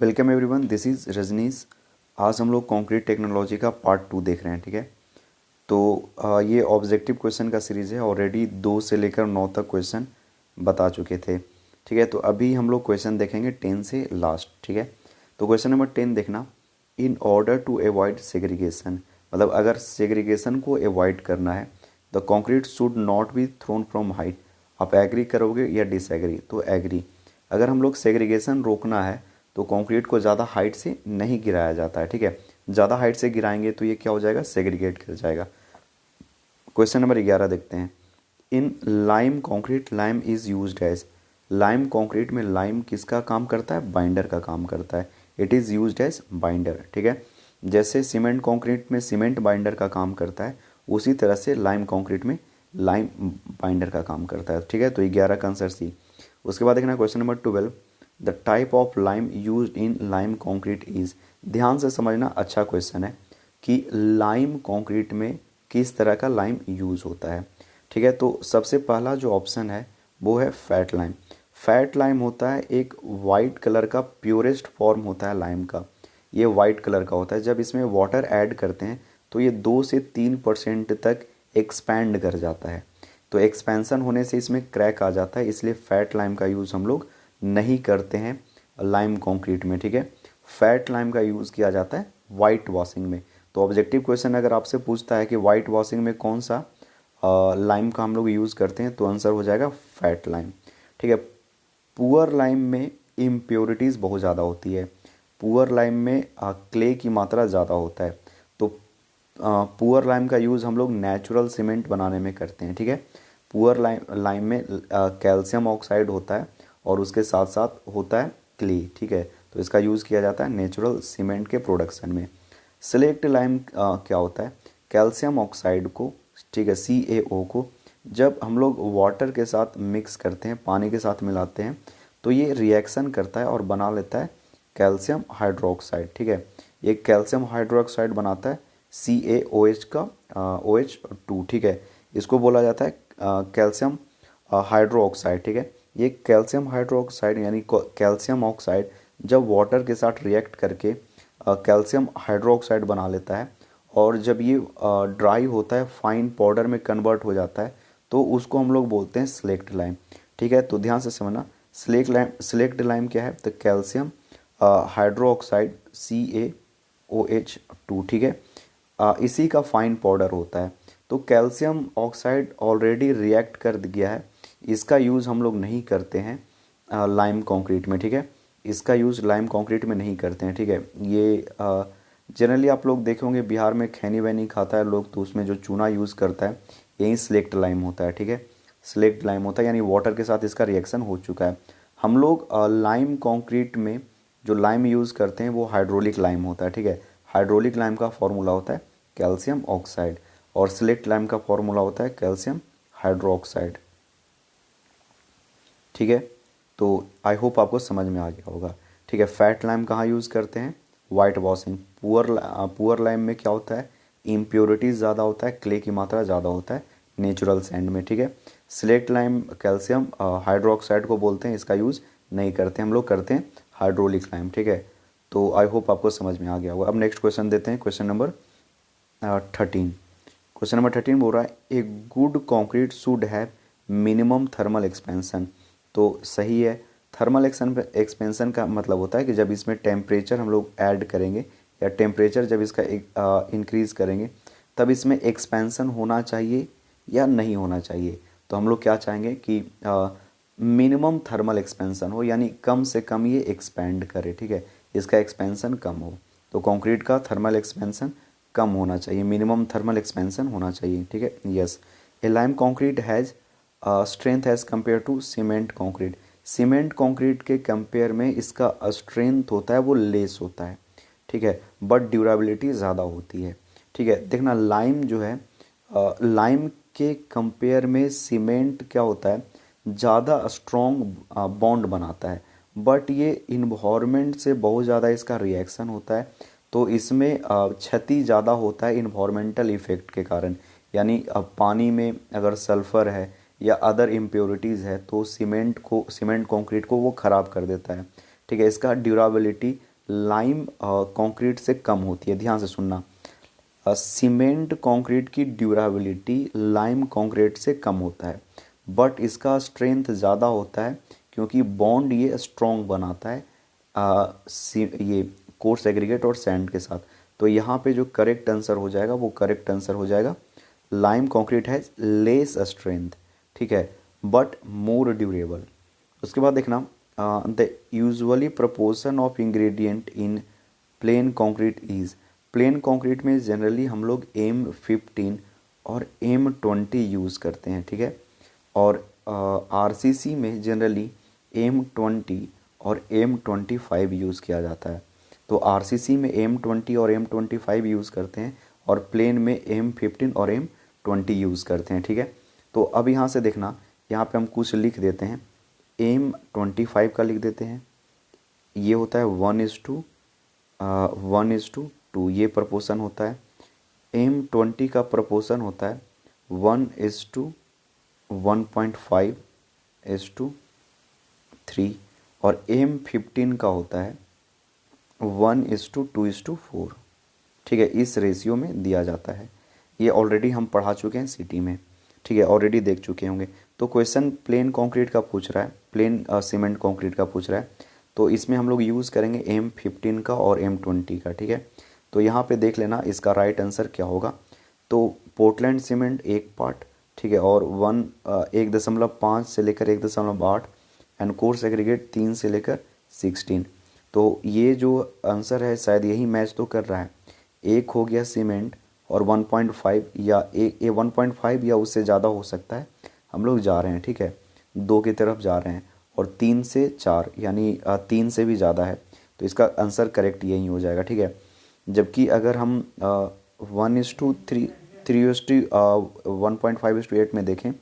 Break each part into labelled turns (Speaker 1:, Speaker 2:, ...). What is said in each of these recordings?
Speaker 1: Welcome everyone, this is Rajnish. आज हम लोग कंक्रीट टेक्नोलॉजी का पार्ट 2 देख रहे हैं। ठीक है, तो ये ऑब्जेक्टिव क्वेश्चन का सीरीज़ है। ऑलरेडी 2 से लेकर 9 तक क्वेश्चन बता चुके थे। ठीक है, तो अभी हम लोग क्वेश्चन देखेंगे 10 से लास्ट। ठीक है, तो क्वेश्चन नंबर 10 देखना। In order to avoid segregation, मतलब अगर सेग्रीगेशन को अवॉइड करना है, the concrete should not be thrown from height. आप एग्री करोगे या डिसएग्री? तो एग्री। अगर हम लोग सेग्रीगेशन रोकना है तो कंक्रीट को ज़्यादा हाइट से नहीं गिराया जाता है। ठीक है, ज़्यादा हाइट से गिराएंगे तो ये क्या हो जाएगा, सेग्रीगेट कर जाएगा। क्वेश्चन नंबर 11 देखते हैं। In lime concrete lime is used as, lime concrete में लाइम किसका काम करता है, बाइंडर का काम करता है। It is used as binder. ठीक है, जैसे सीमेंट कंक्रीट में सीमेंट बाइंडर का काम करता है, उसी तरह से लाइम कंक्रीट में लाइम बाइंडर का काम करता है। ठीक है, तो 11 का आंसर सी। उसके बाद देखना question number 12। The type of lime use in lime concrete is. ध्यान से समझना, अच्छा क्वेश्चन है कि लाइम कॉन्क्रीट में किस तरह का लाइम यूज़ होता है। ठीक है, तो सबसे पहला जो ऑप्शन है वो है फैट लाइम। फैट लाइम होता है एक वाइट कलर का प्योरेस्ट फॉर्म होता है लाइम का। ये वाइट कलर का होता है। जब इसमें वाटर ऐड करते हैं तो ये 2 से 3% तक एक्सपैंड कर जाता है। तो एक्सपेंशन होने से इसमें क्रैक आ जाता है, इसलिए फैट लाइम का यूज़ हम लोग नहीं करते हैं लाइम कंक्रीट में। ठीक है, फैट लाइम का यूज़ किया जाता है वाइट वॉशिंग में। तो ऑब्जेक्टिव क्वेश्चन अगर आपसे पूछता है कि वाइट वॉशिंग में कौन सा लाइम का हम लोग यूज़ करते हैं, तो आंसर हो जाएगा फैट लाइम। ठीक है, पुअर लाइम में इम्प्योरिटीज़ बहुत ज़्यादा होती है। पुअर लाइम में क्ले की मात्रा ज़्यादा होता है। तो पुअर लाइम का यूज़ हम लोग नेचुरल सीमेंट बनाने में करते हैं। ठीक है, पुअर लाइम में कैल्शियम ऑक्साइड होता है और उसके साथ साथ होता है क्ले। ठीक है, तो इसका यूज़ किया जाता है नेचुरल सीमेंट के प्रोडक्शन में। सिलेक्ट लाइम क्या होता है, कैल्शियम ऑक्साइड को, ठीक है, CaO को जब हम लोग वाटर के साथ मिक्स करते हैं, पानी के साथ मिलाते हैं, तो ये रिएक्शन करता है और बना लेता है कैल्शियम हाइड्रोक्साइड। ठीक है, ये कैल्शियम हाइड्रोक्साइड बनाता है CaOH का OH2। ठीक है, इसको बोला जाता है कैल्शियम हाइड्रो ऑक्साइड। ठीक है, ये कैल्शियम हाइड्रो ऑक्साइड यानी कैल्शियम ऑक्साइड जब वाटर के साथ रिएक्ट करके कैल्शियम हाइड्रो ऑक्साइड बना लेता है, और जब ये ड्राई होता है, फाइन पाउडर में कन्वर्ट हो जाता है, तो उसको हम लोग बोलते हैं सिलेक्ट लाइम। ठीक है, तो ध्यान से समझना, सिलेक्ट लाइम क्या है, तो कैल्शियम हाइड्रो ऑक्साइड CaOH2। ठीक है, इसी का फाइन पाउडर होता है। तो कैल्शियम ऑक्साइड ऑलरेडी रिएक्ट कर गया है, इसका यूज़ हम लोग नहीं करते हैं लाइम कंक्रीट में। ठीक है, इसका यूज़ लाइम कंक्रीट में नहीं करते हैं। ठीक है, ये जनरली आप लोग देखे होंगे बिहार में खैनी वैनी खाता है लोग, तो उसमें जो चूना यूज़ करता है यही सिलेक्ट लाइम होता है। ठीक है, सिलेक्ट लाइम होता है यानी वाटर के साथ इसका रिएक्शन हो चुका है। हम लोग लाइम कंक्रीट में जो लाइम यूज़ करते हैं वो हाइड्रोलिक लाइम होता है। ठीक है, हाइड्रोलिक लाइम का फॉर्मूला होता है कैल्शियम ऑक्साइड, और सिलेक्ट लाइम का फॉर्मूला होता है कैल्शियम हाइड्रोक्साइड। ठीक है, तो आई होप आपको समझ में आ गया होगा। ठीक है, फैट लाइम कहाँ यूज़ करते हैं, वाइट वॉशिंग। पुअर लाइम में क्या होता है, इम्प्योरिटीज़ ज़्यादा होता है, क्ले की मात्रा ज़्यादा होता है नेचुरल सैंड में। ठीक है, सिलेक्ट लाइम कैल्शियम हाइड्रोक्साइड को बोलते हैं, इसका यूज़ नहीं करते हम लोग, करते हैं हाइड्रोलिक लाइम। ठीक है, तो आई होप आपको समझ में आ गया होगा। अब नेक्स्ट क्वेश्चन देते हैं, क्वेश्चन नंबर 13। क्वेश्चन नंबर 13 बोल रहा है a good concrete should have minimum thermal expansion. तो सही है, थर्मल एक्सपेंशन का मतलब होता है कि जब इसमें टेम्परेचर हम लोग ऐड करेंगे, या टेम्परेचर जब इसका इंक्रीज़ करेंगे, तब इसमें एक्सपेंशन होना चाहिए या नहीं होना चाहिए। तो हम लोग क्या चाहेंगे कि मिनिमम थर्मल एक्सपेंशन हो, यानी कम से कम ये एक्सपेंड करे। ठीक है, इसका एक्सपेंशन कम हो। तो कंक्रीट का थर्मल एक्सपेंशन कम होना चाहिए, मिनिमम थर्मल एक्सपेंशन होना चाहिए। ठीक है, yes. A lime concrete has strength as compare to cement concrete. Cement concrete के कंपेयर में इसका स्ट्रेंथ होता है वो लेस होता है। ठीक है, बट ड्यूरेबिलिटी ज़्यादा होती है। ठीक है, देखना लाइम जो है, लाइम के कंपेयर में सीमेंट क्या होता है, ज़्यादा स्ट्रॉन्ग बॉन्ड बनाता है, बट ये इन्वायरमेंट से बहुत ज़्यादा इसका रिएक्शन होता है, तो इसमें क्षति ज़्यादा होता है इन्वायरमेंटल इफ़ेक्ट के कारण। यानी पानी में अगर सल्फ़र है या अदर इम्प्योरिटीज़ है, तो सीमेंट कंक्रीट को वो ख़राब कर देता है। ठीक है, इसका ड्यूराबिलिटी लाइम कंक्रीट से कम होती है। ध्यान से सुनना, सीमेंट कंक्रीट की ड्यूरेबिलिटी लाइम कंक्रीट से कम होता है, बट इसका स्ट्रेंथ ज़्यादा होता है क्योंकि बॉन्ड ये स्ट्रॉन्ग बनाता है ये कोर्स एग्रीगेट और सैंड के साथ। तो यहाँ पे जो करेक्ट आंसर हो जाएगा वो करेक्ट आंसर हो जाएगा lime concrete has less strength, ठीक है, बट मोर ड्यूरेबल। उसके बाद देखना, the usually proportion of ingredient in plane concrete is. Plane concrete में जनरली हम लोग M15 और M20 यूज़ करते हैं, ठीक है, और RCC में जनरली M20 और M25 यूज़ किया जाता है। तो RCC में M20 और M25 यूज़ करते हैं और प्लेन में M15 और M20 यूज़ करते हैं, ठीक है। तो अब यहाँ से देखना, यहाँ पे हम कुछ लिख देते हैं। M25 का लिख देते हैं, ये होता है 1:2, ये प्रपोर्शन होता है। M20 का प्रपोर्शन होता है 1:1.5:3 और M15 का होता है 1:2:4, ठीक है, इस रेशियो में दिया जाता है। ये ऑलरेडी हम पढ़ा चुके हैं सिटी में, ठीक है, ऑलरेडी देख चुके होंगे। तो क्वेश्चन प्लेन कंक्रीट का पूछ रहा है, प्लेन सीमेंट कंक्रीट का पूछ रहा है, तो इसमें हम लोग यूज़ करेंगे M15 का और M20 का, ठीक है। तो यहाँ पे देख लेना इसका राइट आंसर क्या होगा। तो पोर्टलैंड सीमेंट 1 पार्ट, ठीक है, और 1.5 से लेकर 1.8 एंड कोर्स एग्रीगेट 3 से लेकर 16। तो ये जो आंसर है शायद यही मैच तो कर रहा है। एक हो गया सीमेंट और 1.5 या 1.5 या उससे ज़्यादा हो सकता है, हम लोग जा रहे हैं, ठीक है, 2 की तरफ जा रहे हैं, और 3 से 4 यानी 3 से भी ज़्यादा है, तो इसका आंसर करेक्ट यही हो जाएगा, ठीक है। जबकि अगर हम 1:3 1.5:8 में देखें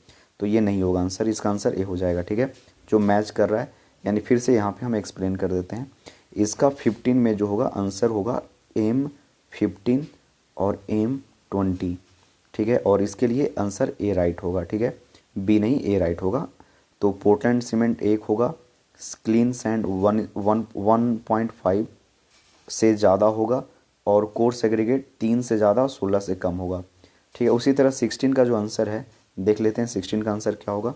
Speaker 1: तो ये नहीं होगा आंसर, इसका आंसर ये हो जाएगा, ठीक है, जो मैच कर रहा है। यानी फिर से यहाँ पे हम एक्सप्लेन कर देते हैं, इसका 15 में जो होगा आंसर होगा M15 और M20, ठीक है, और इसके लिए आंसर ए राइट होगा, ठीक है, बी नहीं ए राइट होगा। तो पोर्टलैंड सीमेंट 1 होगा, क्लीन सैंड 1.5 से ज़्यादा होगा और कोर्स एग्रीगेट 3 से ज़्यादा 16 से कम होगा, ठीक है। उसी तरह 16 का जो आंसर है देख लेते हैं, 16 का आंसर क्या होगा।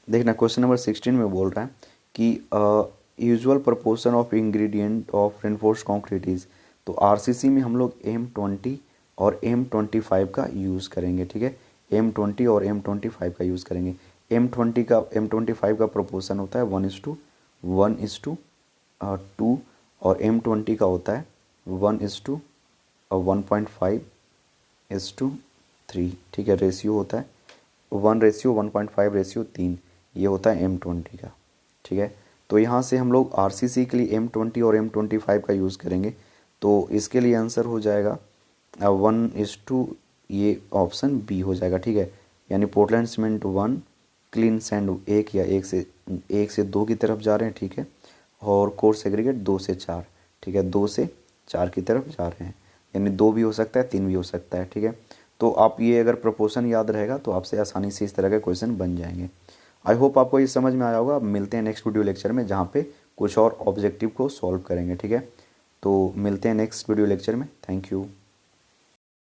Speaker 1: देखना, क्वेश्चन नंबर 16 में बोल रहा है कि usual proportion of ingredient of reinforced concrete is. तो RCC में हम लोग M20 और M25 का यूज़ करेंगे, ठीक है, M20 और M25 का यूज़ करेंगे। M25 का प्रोपोर्शन होता है 1:1:2 और M20 का होता है 1:1.5:3, ठीक है, रेशियो होता है 1:1.5:3, ये होता है M20 का, ठीक है। तो यहाँ से हम लोग RCC के लिए M20 और M25 का यूज़ करेंगे, तो इसके लिए आंसर हो जाएगा 1:, ये ऑप्शन बी हो जाएगा, ठीक है। यानी पोर्टलैंड सीमेंट 1, क्लीन सैंड 1 या 1 से 2 की तरफ जा रहे हैं, ठीक है, और कोर्स एग्रीगेट 2 से 4, ठीक है, 2 से 4 की तरफ जा रहे हैं, यानी 2 भी हो सकता है, 3 भी हो सकता है, ठीक है। तो आप ये अगर प्रोपोर्शन याद रहेगा तो आपसे आसानी से इस तरह के क्वेश्चन बन जाएंगे। आई होप आपको ये समझ में आया होगा। मिलते हैं नेक्स्ट वीडियो लेक्चर में, जहाँ पे कुछ और ऑब्जेक्टिव को सॉल्व करेंगे, ठीक है। तो मिलते हैं नेक्स्ट वीडियो लेक्चर में। Thank you.